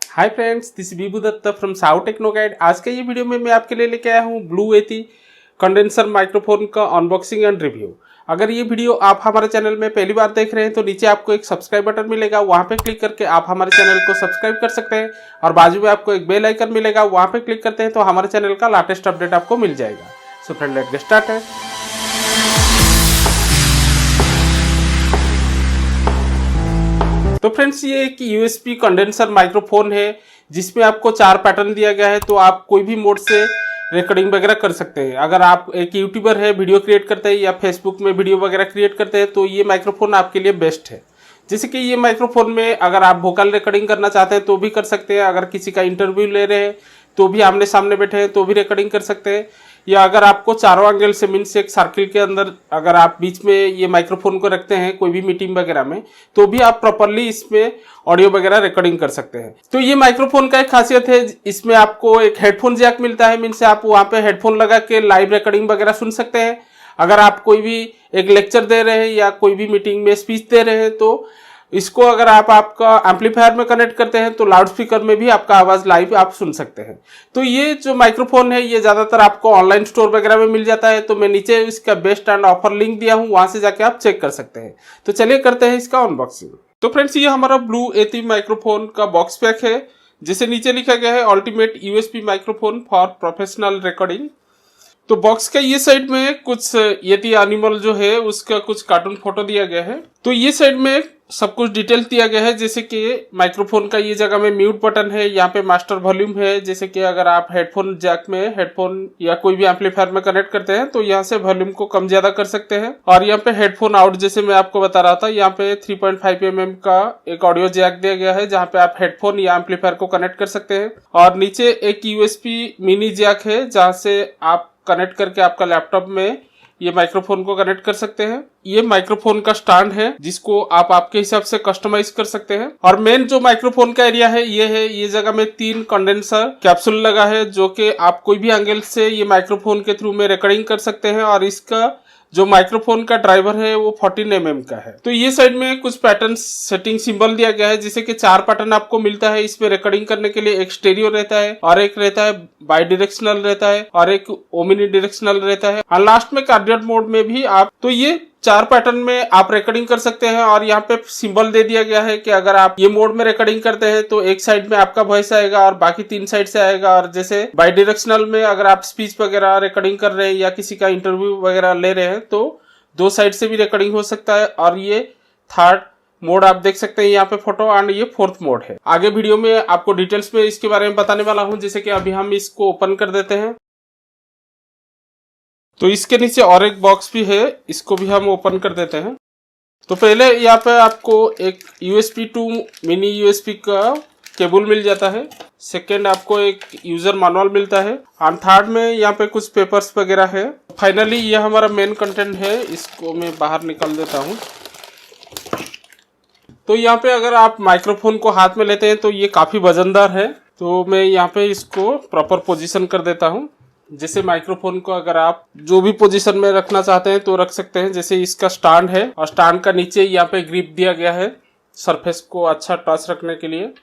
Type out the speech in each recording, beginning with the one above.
Hi friends, this Vibhu Datta from South Techno Guide. आज के ये वीडियो में मैं आपके लिए लेके आया हूँ ब्लू एती कंडेंसर माइक्रोफोन का अनबॉक्सिंग एंड रिव्यू। अगर ये वीडियो आप हमारे चैनल में पहली बार देख रहे हैं तो नीचे आपको एक सब्सक्राइब बटन मिलेगा, वहाँ पे क्लिक करके आप हमारे चैनल को सब्सक्राइब कर सकते हैं। और बाजू में आपको एक बेल आइकन मिलेगा, वहाँ पे क्लिक करते हैं तो हमारे चैनल का लेटेस्ट अपडेट आपको मिल जाएगा। So friend, let's get started. तो फ्रेंड्स, ये एक यूएसबी कंडेंसर माइक्रोफोन है जिसमें आपको 4 पैटर्न दिया गया है, तो आप कोई भी मोड से रिकॉर्डिंग वगैरह कर सकते हैं। अगर आप एक यूट्यूबर है, वीडियो क्रिएट करते हैं या फेसबुक में वीडियो वगैरह क्रिएट करते हैं तो ये माइक्रोफोन आपके लिए बेस्ट है। जैसे कि ये माइक्रोफोन में अगर आप वोकल रिकॉर्डिंग करना चाहते हैं तो भी कर सकते हैं, अगर किसी का इंटरव्यू ले रहे हैं तो भी आमने सामने बैठे हैं तो भी रिकॉर्डिंग कर सकते हैं, या अगर आपको चारों एंगल से मीन्स एक सर्किल के अंदर अगर आप बीच में ये माइक्रोफोन को रखते हैं कोई भी मीटिंग वगैरह में तो भी आप प्रॉपरली इसमें ऑडियो वगैरह रिकॉर्डिंग कर सकते हैं। तो ये माइक्रोफोन का एक खासियत है, इसमें आपको एक हेडफोन जैक मिलता है, मीन्स आप वहाँ पे हेडफोन लगा के लाइव रिकॉर्डिंग वगैरह सुन सकते हैं। अगर आप कोई भी एक लेक्चर दे रहे हैं या कोई भी मीटिंग में स्पीच दे रहे हैं तो इसको अगर आप आपका एम्पलीफायर में कनेक्ट करते हैं तो लाउड स्पीकर में भी आपका आवाज लाइव आप सुन सकते हैं। तो ये जो माइक्रोफोन है ये ज्यादातर आपको ऑनलाइन स्टोर वगैरह में मिल जाता है, तो मैं नीचे इसका बेस्ट एंड ऑफर लिंक दिया हूं, वहां से जाके आप चेक कर सकते हैं। तो चलिए करते हैं इसका अनबॉक्सिंग। तो फ्रेंड्स, ये हमारा ब्लू एती माइक्रोफोन का बॉक्स पैक है, जिसे नीचे लिखा गया है ultimate USB microphone for professional recording. तो बॉक्स के ये साइड में कुछ येती एनिमल जो है उसका कुछ कार्टून फोटो दिया गया है। तो ये साइड में सब कुछ डिटेल दिया गया है, जैसे कि माइक्रोफोन का ये जगह में म्यूट बटन है, यहाँ पे मास्टर वॉल्यूम है, जैसे कि अगर आप हेडफोन जैक में हेडफोन या कोई भी एम्पलीफायर में कनेक्ट करते हैं तो यहाँ से वॉल्यूम को कम ज्यादा कर सकते हैं। और यहाँ पे हेडफोन आउट, जैसे मैं आपको बता रहा था, यहाँ पे 3.5 mm का एक ऑडियो जैक दिया गया है जहाँ पे आप हेडफोन या एम्पलीफायर को कनेक्ट कर सकते हैं। और नीचे एक यूएसबी मिनी जैक है जहाँ से आप कनेक्ट करके आपका लैपटॉप में ये माइक्रोफोन को कनेक्ट कर सकते हैं। ये माइक्रोफोन का स्टैंड है जिसको आप आपके हिसाब से कस्टमाइज कर सकते हैं। और मेन जो माइक्रोफोन का एरिया है ये जगह में 3 कंडेंसर कैप्सूल लगा है जो कि आप कोई भी एंगल से ये माइक्रोफोन के थ्रू में रिकॉर्डिंग कर सकते हैं। और इसका जो माइक्रोफोन का ड्राइवर है वो 14 mm का है। तो ये साइड में कुछ पैटर्न सेटिंग सिंबल दिया गया है, जिसे कि 4 पैटर्न आपको मिलता है इसमें रिकॉर्डिंग करने के लिए। एक स्टेरियो रहता है और एक रहता है बाई डायरेक्शनल रहता है और एक ओमिनी डायरेक्शनल रहता है, और लास्ट में कार्डियड मोड में भी आप, तो ये 4 पैटर्न में आप रिकॉर्डिंग कर सकते हैं। और यहाँ पे सिंबल दे दिया गया है कि अगर आप ये मोड में रिकॉर्डिंग करते हैं तो एक साइड में आपका वॉइस आएगा और बाकी 3 साइड से आएगा। और जैसे बाई डायरेक्शनल में अगर आप स्पीच वगैरह रिकॉर्डिंग कर रहे हैं या किसी का इंटरव्यू वगैरह ले रहे हैं तो 2 साइड से भी रिकॉर्डिंग हो सकता है। और ये 3rd मोड आप देख सकते हैं यहाँ पे फोटो, एंड ये 4th मोड है। आगे वीडियो में आपको डिटेल्स में इसके बारे में बताने वाला हूँ, जैसे कि अभी हम इसको ओपन कर देते हैं। तो इसके नीचे और एक बॉक्स भी है, इसको भी हम ओपन कर देते हैं। तो पहले यहाँ पे आपको एक USB टू मिनी USB का केबल मिल जाता है। सेकेंड, आपको एक यूजर मैनुअल मिलता है। और 3rd में यहाँ पे कुछ पेपर्स वगैरह है। फाइनली ये हमारा मेन कंटेंट है, इसको मैं बाहर निकाल देता हूँ। तो यहाँ पे अगर आप माइक्रोफोन को हाथ में लेते हैं तो ये काफी वजनदार है, तो मैं यहाँ पे इसको प्रॉपर पोजीशन कर देता हूँ। जैसे माइक्रोफोन को अगर आप जो भी पोजीशन में रखना चाहते हैं तो रख सकते हैं। जैसे इसका स्टैंड है और स्टैंड का नीचे यहाँ पे ग्रिप दिया गया है सरफेस को अच्छा टच रखने के लिए।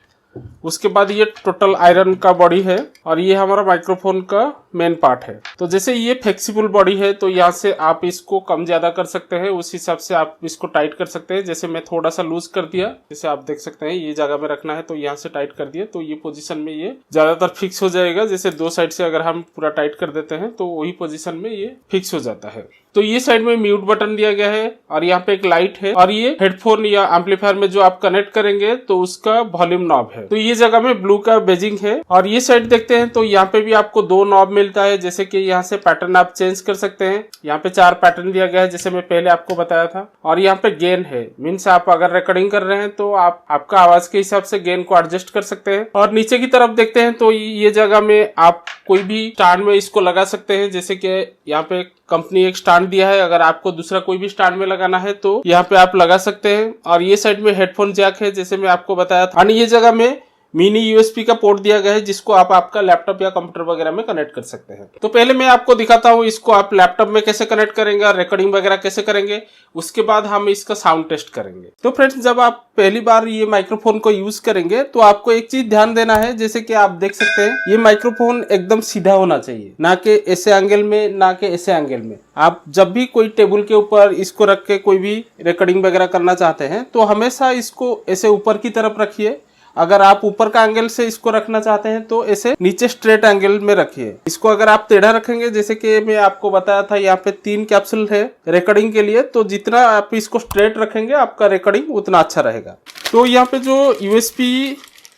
उसके बाद ये टोटल आयरन का बॉडी है और ये हमारा माइक्रोफोन का मेन पार्ट है। तो जैसे ये फ्लेक्सिबल बॉडी है तो यहाँ से आप इसको कम ज्यादा कर सकते हैं, उस हिसाब से आप इसको टाइट कर सकते हैं। जैसे मैं थोड़ा सा लूज कर दिया, जैसे आप देख सकते हैं ये जगह में रखना है तो यहाँ से टाइट कर दिया तो ये पोजीशन में ये ज्यादातर फिक्स हो जाएगा। जैसे 2 साइड से अगर हम पूरा टाइट कर देते हैं तो वही पोजीशन में ये फिक्स हो जाता है। तो ये साइड में म्यूट बटन दिया गया है और यहाँ पे एक लाइट है, और ये हेडफोन या एम्पलीफायर में जो आप कनेक्ट करेंगे तो उसका वॉल्यूम नॉब है। तो ये जगह में ब्लू का बेजिंग है। और ये साइड देखते हैं तो यहाँ पे भी आपको 2 नॉब मिलता है, जैसे कि यहाँ से पैटर्न आप चेंज कर सकते हैं। यहाँ पे 4 पैटर्न दिया गया है जैसे मैं पहले आपको बताया था। और यहाँ पे गेन है, मीन्स आप अगर रिकॉर्डिंग कर रहे हैं तो आप आपका आवाज के हिसाब से गेन को एडजस्ट कर सकते हैं। और नीचे की तरफ देखते हैं तो ये जगह में आप कोई भी स्टैंड में इसको लगा सकते हैं, जैसे कि यहाँ पे कंपनी एक स्टैंड दिया है, अगर आपको दूसरा कोई भी स्टैंड में लगाना है तो यहाँ पे आप लगा सकते हैं। और ये साइड में हेडफोन जैक है जैसे मैं आपको बताया था। और ये जगह में मिनी यूएसबी का पोर्ट दिया गया है जिसको आप आपका लैपटॉप या कंप्यूटर वगैरह में कनेक्ट कर सकते हैं। तो पहले मैं आपको दिखाता हूँ इसको आप लैपटॉप में कैसे कनेक्ट करेंगे और रिकॉर्डिंग वगैरह कैसे करेंगे, उसके बाद हम इसका साउंड टेस्ट करेंगे। तो फ्रेंड्स, जब आप पहली बार ये माइक्रोफोन को यूज करेंगे तो आपको एक चीज ध्यान देना है, जैसे कि आप देख सकते हैं ये माइक्रोफोन एकदम सीधा होना चाहिए, ना कि ऐसे एंगल में ना कि ऐसे एंगल में। आप जब भी कोई टेबल के ऊपर इसको रख के कोई भी रिकॉर्डिंग वगैरह करना चाहते हैं तो हमेशा इसको ऐसे ऊपर की तरफ रखिए। अगर आप ऊपर का एंगल से इसको रखना चाहते हैं तो ऐसे नीचे स्ट्रेट एंगल में रखिए। इसको अगर आप टेढ़ा रखेंगे, जैसे कि मैं आपको बताया था यहाँ पे 3 कैप्सूल है रिकॉर्डिंग के लिए, तो जितना आप इसको स्ट्रेट रखेंगे आपका रिकॉर्डिंग उतना अच्छा रहेगा। तो यहाँ पे जो USB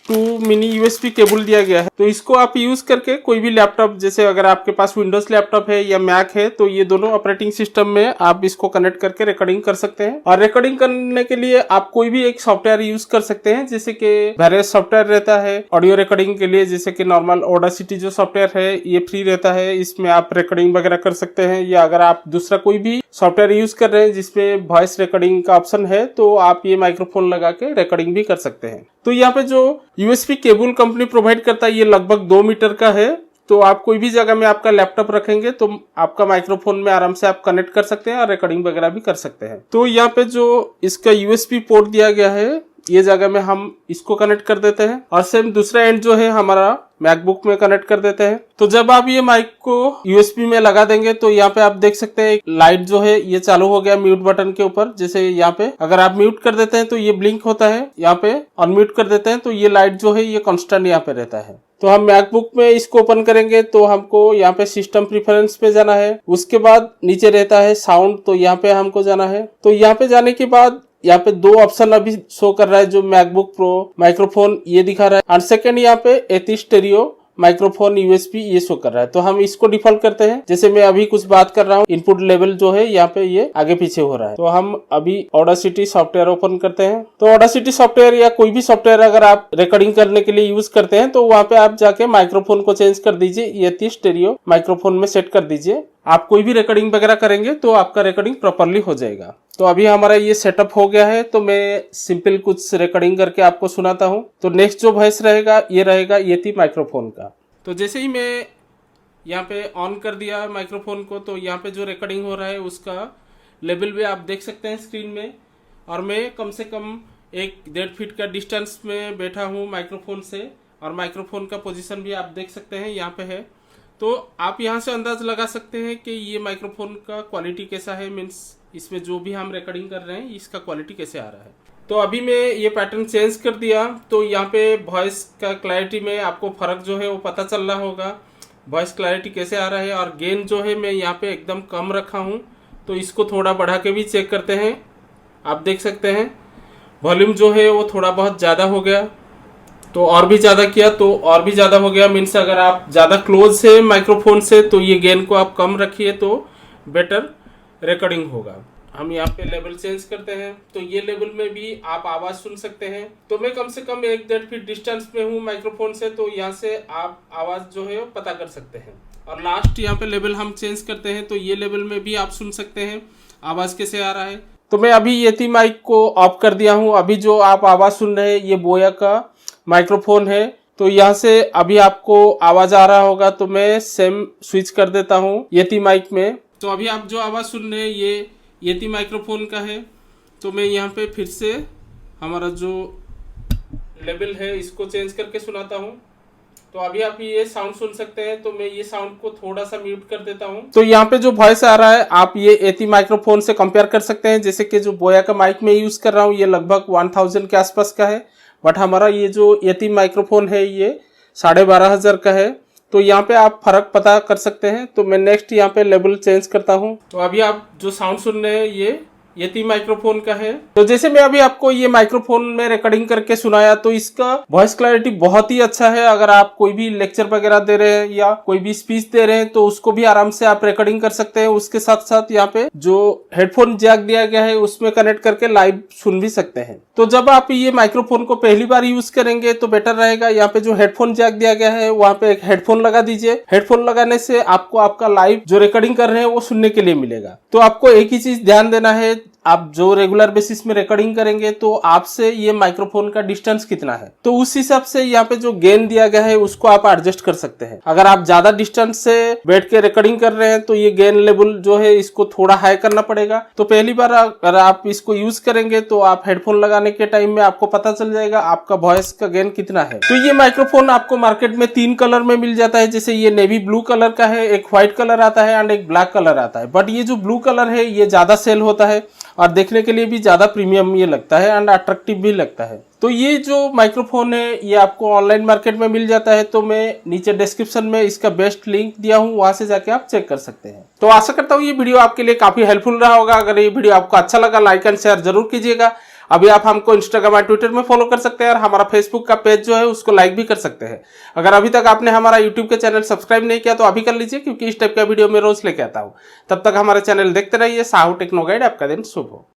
2 मिनी यूएसबी केबल दिया गया है, तो इसको आप यूज करके कोई भी लैपटॉप, जैसे अगर आपके पास विंडोज लैपटॉप है या मैक है, तो ये दोनों ऑपरेटिंग सिस्टम में आप इसको कनेक्ट करके रिकॉर्डिंग कर सकते हैं। और रिकॉर्डिंग करने के लिए आप कोई भी एक सॉफ्टवेयर यूज कर सकते हैं, जैसे कि वेरियस सॉफ्टवेयर रहता है ऑडियो रिकॉर्डिंग के लिए, जैसे कि नॉर्मल ऑडासिटी जो सॉफ्टवेयर है ये फ्री रहता है, इसमें आप रिकॉर्डिंग वगैरह कर सकते हैं। या अगर आप दूसरा कोई भी सॉफ्टवेयर यूज कर रहे हैं जिसमें वॉइस रिकॉर्डिंग का ऑप्शन है, तो आप ये माइक्रोफोन लगा के रिकॉर्डिंग भी कर सकते हैं। तो यहाँ पे जो यूएसबी केबल कंपनी प्रोवाइड करता है ये लगभग 2 मीटर का है। तो आप कोई भी जगह में आपका लैपटॉप रखेंगे तो आपका माइक्रोफोन में आराम से आप कनेक्ट कर सकते हैं और रिकॉर्डिंग वगैरह भी कर सकते हैं। तो यहाँ पे जो इसका यूएसबी पोर्ट दिया गया है ये जगह में हम इसको कनेक्ट कर देते हैं और सेम दूसरा एंड जो है हमारा मैकबुक में कनेक्ट कर देते हैं। तो जब आप ये माइक को यूएसबी में लगा देंगे तो यहाँ पे आप देख सकते हैं लाइट जो है ये चालू हो गया म्यूट बटन के ऊपर। जैसे यहाँ पे अगर आप म्यूट कर देते हैं तो ये ब्लिंक होता है, यहाँ पे अनम्यूट कर देते हैं तो ये लाइट जो है ये कांस्टेंट यहाँ पे रहता है। तो हम मैकबुक में इसको ओपन करेंगे तो हमको यहाँ पे सिस्टम प्रेफरेंस पे जाना है, उसके बाद नीचे रहता है साउंड, तो यहाँ पे हमको जाना है। तो यहाँ पे जाने के बाद यहाँ पे 2 ऑप्शन अभी शो कर रहा है, जो मैकबुक प्रो माइक्रोफोन ये दिखा रहा है और सेकंड यहाँ पे एथी स्टेरियो माइक्रोफोन यूएसबी ये शो कर रहा है। तो हम इसको डिफॉल्ट करते हैं। जैसे मैं अभी कुछ बात कर रहा हूँ, इनपुट लेवल जो है यहाँ पे ये आगे पीछे हो रहा है। तो हम अभी ऑडासिटी सॉफ्टवेयर ओपन करते हैं। तो ऑडासिटी सॉफ्टवेयर या कोई भी सॉफ्टवेयर अगर आप रिकॉर्डिंग करने के लिए यूज करते हैं तो वहाँ पे आप जाके माइक्रोफोन को चेंज कर दीजिए, एथी स्टेरियो माइक्रोफोन में सेट कर दीजिए। आप कोई भी रिकॉर्डिंग वगैरह करेंगे तो आपका रिकॉर्डिंग प्रॉपरली हो जाएगा। तो अभी हमारा ये सेटअप हो गया है, तो मैं सिंपल कुछ रिकॉर्डिंग करके आपको सुनाता हूँ। तो नेक्स्ट जो वॉइस रहेगा ये रहेगा एथी माइक्रोफोन का। तो जैसे ही मैं यहाँ पे ऑन कर दिया माइक्रोफोन को, तो यहाँ पे जो रिकॉर्डिंग हो रहा है उसका लेवल भी आप देख सकते हैं स्क्रीन में। और मैं कम से कम 1.5 फीट का डिस्टेंस में बैठा हूँ माइक्रोफोन से, और माइक्रोफोन का पोजीशन भी आप देख सकते हैं यहाँ पे है। तो आप यहाँ से अंदाज लगा सकते हैं कि ये माइक्रोफोन का क्वालिटी कैसा है, मीन्स इसमें जो भी हम रिकॉर्डिंग कर रहे हैं इसका क्वालिटी कैसे आ रहा है। तो अभी मैं ये पैटर्न चेंज कर दिया, तो यहाँ पे वॉइस का क्लैरिटी में आपको फर्क जो है वो पता चल रहा होगा, वॉइस क्लैरिटी कैसे आ रहा है। और गेन जो है मैं यहाँ पे एकदम कम रखा हूँ, तो इसको थोड़ा बढ़ा के भी चेक करते हैं। आप देख सकते हैं वॉल्यूम जो है वो थोड़ा बहुत ज़्यादा हो गया, तो और भी ज़्यादा किया तो और भी ज़्यादा हो गया। मीन्स अगर आप ज़्यादा क्लोज है माइक्रोफोन से तो ये गेन को आप कम रखिए तो बेटर रिकॉर्डिंग होगा। हम यहाँ पे लेवल चेंज करते हैं, तो ये लेवल में भी आप आवाज़ सुन सकते हैं। तो मैं कम से कम 1.5 फीट डिस्टेंस में हूँ माइक्रोफोन से, तो यहाँ से आप आवाज़ जो है वो पता कर सकते हैं। और लास्ट यहाँ पे लेवल हम चेंज करते हैं, तो ये लेवल में भी आप सुन सकते हैं आवाज़ कैसे आ रहा है। तो मैं अभी एथी माइक को ऑफ कर दिया हूँ। अभी जो आप आवाज़ सुन रहे हैं ये बोया का माइक्रोफोन है, तो यहाँ से अभी आपको आवाज़ आ रहा होगा। तो मैं सेम स्विच कर देता हूँ एथी माइक में। तो अभी आप जो आवाज़ सुन रहे हैं ये एथी माइक्रोफोन का है। तो मैं यहाँ पे फिर से हमारा जो लेवल है इसको चेंज करके सुनाता हूँ। तो अभी आप ये साउंड सुन सकते हैं, तो मैं ये साउंड को थोड़ा सा म्यूट कर देता हूँ। तो यहाँ पे जो वॉइस आ रहा है आप ये एथी माइक्रोफोन से कंपेयर कर सकते हैं। जैसे कि जो बोया का माइक में यूज कर रहा हूँ ये लगभग 1000 के आसपास का है, बट हमारा ये जो एथी माइक्रोफोन है ये 12,500 का है। तो यहाँ पे आप फर्क पता कर सकते हैं। तो मैं नेक्स्ट यहाँ पे लेवल चेंज करता हूँ। तो अभी आप जो साउंड सुन रहे हैं ये एथी माइक्रोफोन का है। तो जैसे मैं अभी आपको ये माइक्रोफोन में रिकॉर्डिंग करके सुनाया, तो इसका वॉइस क्लैरिटी बहुत ही अच्छा है। अगर आप कोई भी लेक्चर वगैरह दे रहे हैं या कोई भी स्पीच दे रहे हैं तो उसको भी आराम से आप रिकॉर्डिंग कर सकते हैं। उसके साथ साथ यहाँ पे जो हेडफोन जैक दिया गया है उसमें कनेक्ट करके लाइव सुन भी सकते हैं। तो जब आप ये माइक्रोफोन को पहली बार यूज करेंगे तो बेटर रहेगा, यहाँ पे जो हेडफोन जैक दिया गया है वहाँ पे एक हेडफोन लगा दीजिए। हेडफोन लगाने से आपको आपका लाइव जो रिकॉर्डिंग कर रहे हैं वो सुनने के लिए मिलेगा। तो आपको एक ही चीज ध्यान देना है, आप जो रेगुलर बेसिस में रिकॉर्डिंग करेंगे तो आपसे ये माइक्रोफोन का डिस्टेंस कितना है, तो उस हिसाब से यहाँ पे जो गेन दिया गया है उसको आप एडजस्ट कर सकते हैं। अगर आप ज्यादा डिस्टेंस से बैठ के रिकॉर्डिंग कर रहे हैं तो ये गेन लेवल जो है इसको थोड़ा हाई करना पड़ेगा। तो पहली बार अगर आप इसको यूज करेंगे तो आप हेडफोन लगाने के टाइम में आपको पता चल जाएगा आपका वॉइस का गेन कितना है। तो ये माइक्रोफोन आपको मार्केट में 3 कलर में मिल जाता है, जैसे ये नेवी ब्लू कलर का है, एक व्हाइट कलर आता है एंड एक ब्लैक कलर आता है। बट ये जो ब्लू कलर है ये ज्यादा सेल होता है और देखने के लिए भी ज्यादा प्रीमियम ये लगता है एंड अट्रैक्टिव भी लगता है। तो ये जो माइक्रोफोन है ये आपको ऑनलाइन मार्केट में मिल जाता है। तो मैं नीचे डिस्क्रिप्शन में इसका बेस्ट लिंक दिया हूँ, वहां से जाके आप चेक कर सकते हैं। तो आशा करता हूँ ये वीडियो आपके लिए काफी हेल्पफुल रहा होगा। अगर ये वीडियो आपको अच्छा लगा लाइक एंड शेयर जरूर कीजिएगा। अभी आप हमको इंस्टाग्राम और ट्विटर में फॉलो कर सकते हैं और हमारा फेसबुक का पेज जो है उसको लाइक भी कर सकते हैं। अगर अभी तक आपने हमारा यूट्यूब के चैनल सब्सक्राइब नहीं किया तो अभी कर लीजिए, क्योंकि इस टाइप का वीडियो मैं रोज लेके आता हूँ। तब तक हमारा चैनल देखते रहिए। साहू टेक्नो गाइड, आपका दिन शुभ हो।